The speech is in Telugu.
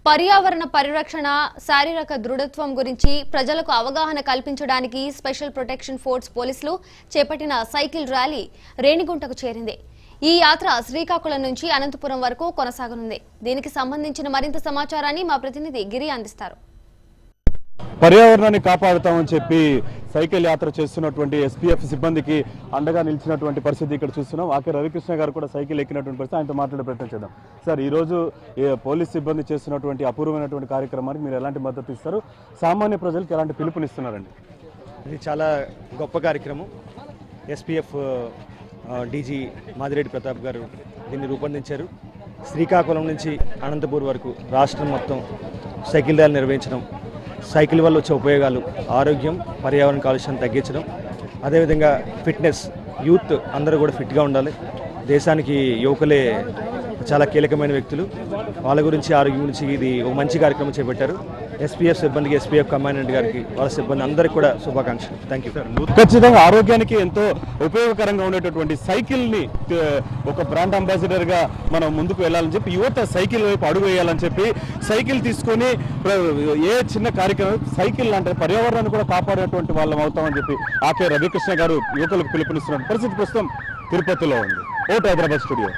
పర్యావరణ పరిరక్షణ, శారీరక దృఢత్వం గురించి ప్రజలకు అవగాహన కల్పించడానికి స్పెషల్ ప్రొటెక్షన్ ఫోర్స్ పోలీసులు చేపట్టిన సైకిల్ ర్యాలీ రేణిగుంటకు చేరింది. ఈ యాత్ర శ్రీకాకుళం నుంచి అనంతపురం వరకు కొనసాగనుంది. దీనికి సంబంధించిన మరింత సమాచారాన్ని మా ప్రతినిధి గిరి అందిస్తారు. పర్యావరణాన్ని కాపాడుతామని చెప్పి సైకిల్ యాత్ర చేస్తున్నటువంటి ఎస్పీఎఫ్ సిబ్బందికి అండగా నిలిచినటువంటి పరిస్థితి ఇక్కడ చూస్తున్నాం. ఆకే రవికృష్ణ గారు కూడా సైకిల్ ఎక్కినటువంటి పరిస్థితి, ఆయనతో మాట్లాడే ప్రయత్నం చేద్దాం. సార్, ఈరోజు పోలీస్ సిబ్బంది చేస్తున్నటువంటి అపూర్వమైనటువంటి కార్యక్రమానికి మీరు ఎలాంటి మద్దతు ఇస్తారు? సామాన్య ప్రజలకు ఎలాంటి పిలుపునిస్తున్నారండి? ఇది చాలా గొప్ప కార్యక్రమం. ఎస్పీఎఫ్ డీజీ మాదిరెడ్డి ప్రతాప్ గారు దీన్ని రూపొందించారు. శ్రీకాకుళం నుంచి అనంతపూర్ వరకు రాష్ట్రం మొత్తం సైకిల్ ర్యాలీ నిర్వహించడం, సైకిల్ వల్ల వచ్చే ఉపయోగాలు, ఆరోగ్యం, పర్యావరణ కాలుష్యాన్ని తగ్గించడం, అదేవిధంగా ఫిట్నెస్, యూత్ అందరూ కూడా ఫిట్గా ఉండాలి. దేశానికి యువకులే చాలా కీలకమైన వ్యక్తులు, వాళ్ళ గురించి, ఆరోగ్యం గురించి ఇది ఒక మంచి కార్యక్రమం చేపట్టారు. ఎస్పీఎఫ్ సిబ్బందికి, ఎస్పీఎఫ్ కమాండెంట్ గారికి, వాళ్ళ సిబ్బంది అందరికీ కూడా శుభాకాంక్షలు. Thank you. ఖచ్చితంగా ఆరోగ్యానికి ఎంతో ఉపయోగకరంగా ఉండేటటువంటి సైకిల్ని ఒక బ్రాండ్ అంబాసిడర్గా మనం ముందుకు వెళ్ళాలని చెప్పి యువత సైకిల్ వైపు అడుగు వేయాలని చెప్పి సైకిల్ తీసుకొని ఏ చిన్న కార్యక్రమం సైకిల్ అంటే పర్యావరణాన్ని కూడా కాపాడేటువంటి వాళ్ళం అవుతామని చెప్పి ఆకే రవికృష్ణ గారు యువకులకు పిలుపునిస్తున్న పరిస్థితి ప్రస్తుతం తిరుపతిలో ఉంది. Vote Hyderabad studio.